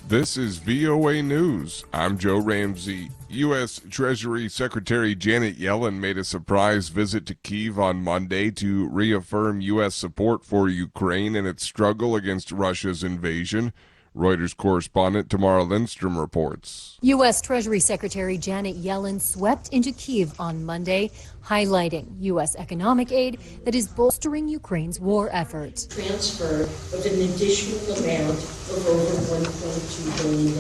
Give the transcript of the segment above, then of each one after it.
This is VOA News. I'm Joe Ramsey. U.S. Treasury Secretary Janet Yellen made a surprise visit to Kyiv on Monday to reaffirm U.S. support for Ukraine in its struggle against Russia's invasion. Reuters correspondent Tamara Lindstrom reports. U.S. Treasury Secretary Janet Yellen swept into Kyiv on Monday, highlighting U.S. economic aid that is bolstering Ukraine's war effort. Transfer of an additional amount of over $1.2 billion.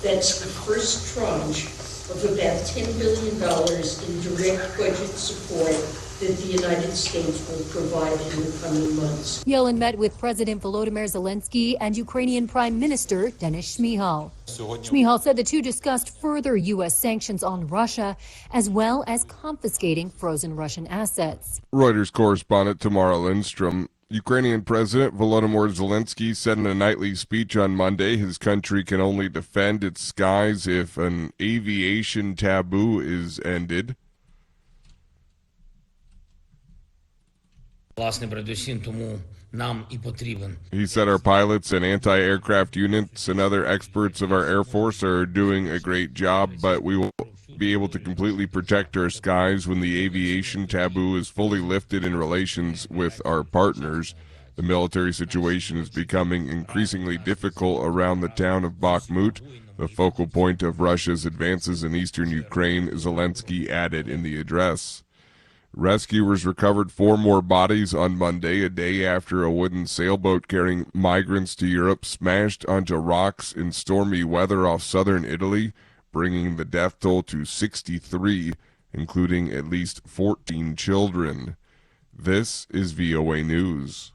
That's the first tranche of about $10 billion in direct budget support that the United States will provide in the coming months. Yellen met with President Volodymyr Zelensky and Ukrainian Prime Minister Denis Shmyhal. Shmyhal said the two discussed further U.S. sanctions on Russia, as well as confiscating frozen Russian assets. Reuters correspondent Tamara Lindstrom. Ukrainian President Volodymyr Zelensky said in a nightly speech on Monday his country can only defend its skies if an aviation taboo is ended. He said our pilots and anti-aircraft units and other experts of our Air Force are doing a great job, but we will be able to completely protect our skies when the aviation taboo is fully lifted in relations with our partners. The military situation is becoming increasingly difficult around the town of Bakhmut, the focal point of Russia's advances in eastern Ukraine, Zelensky added in the address. Rescuers recovered 4 more bodies on Monday, a day after a wooden sailboat carrying migrants to Europe smashed onto rocks in stormy weather off southern Italy, bringing the death toll to 63, including at least 14 children. This is VOA News.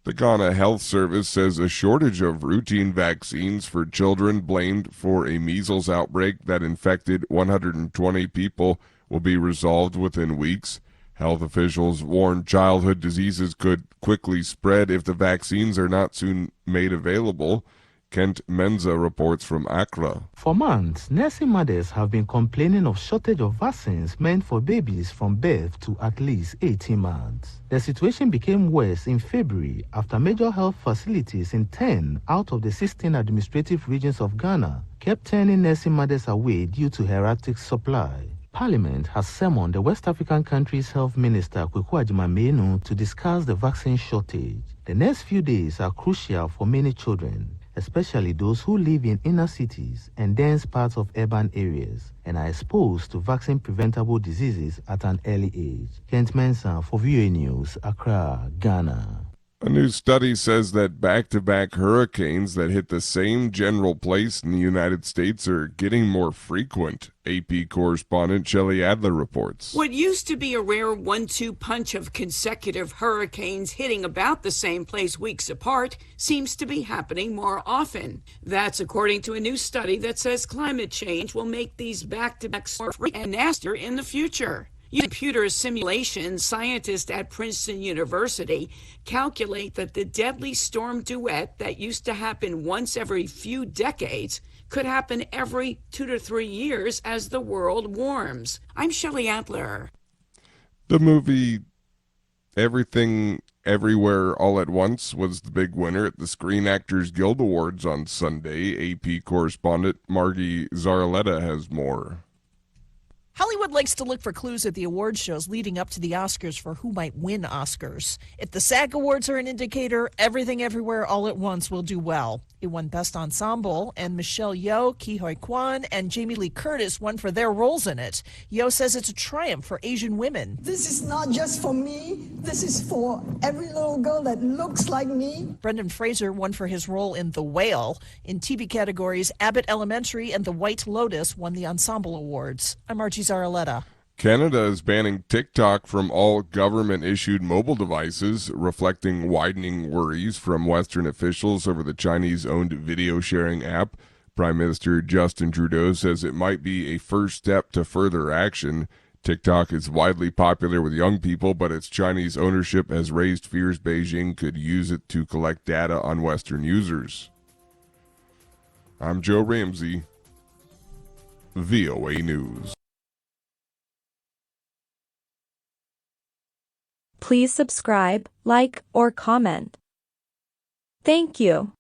The Ghana Health Service says a shortage of routine vaccines for children blamed for a measles outbreak that infected 120 people will be resolved within weeks. Health officials warn childhood diseases could quickly spread if the vaccines are not soon made available. Kent Menza reports from Accra. For months, nursing mothers have been complaining of shortage of vaccines meant for babies from birth to at least 18 months. The situation became worse in February after major health facilities in 10 out of the 16 administrative regions of Ghana kept turning nursing mothers away due to erratic supply. Parliament has summoned the West African country's health minister, Kweku Agyeman-Menu, to discuss the vaccine shortage. The next few days are crucial for many children, especially those who live in inner cities and dense parts of urban areas and are exposed to vaccine-preventable diseases at an early age. Kent Mensah for VOA News, Accra, Ghana. A new study says that back-to-back hurricanes that hit the same general place in the United States are getting more frequent. AP correspondent Shelley Adler reports. What used to be a rare 1-2 punch of consecutive hurricanes hitting about the same place weeks apart seems to be happening more often. That's according to a new study that says climate change will make these back-to-back more and nastier in the future. Using computer simulations, scientists at Princeton University calculate that the deadly storm duet that used to happen once every few decades could happen every 2 to 3 years as the world warms. I'm Shelley Adler. The movie Everything Everywhere All at Once was the big winner at the Screen Actors Guild Awards on Sunday. AP correspondent Margie Zarletta has more. Hollywood likes to look for clues at the award shows leading up to the Oscars for who might win Oscars. If the SAG Awards are an indicator, Everything Everywhere All at Once will do well. It won Best Ensemble, and Michelle Yeoh, Ke Huy Quan, and Jamie Lee Curtis won for their roles in it. Yeoh says it's a triumph for Asian women. This is not just for me. This is for every little girl that looks like me. Brendan Fraser won for his role in The Whale. In TV categories, Abbott Elementary and The White Lotus won the Ensemble Awards. I'm Archie Zaraletta. Canada is banning TikTok from all government-issued mobile devices, reflecting widening worries from Western officials over the Chinese-owned video-sharing app. Prime Minister Justin Trudeau says it might be a first step to further action. TikTok is widely popular with young people, but its Chinese ownership has raised fears Beijing could use it to collect data on Western users. I'm Joe Ramsey, VOA News. Please subscribe, like, or comment. Thank you.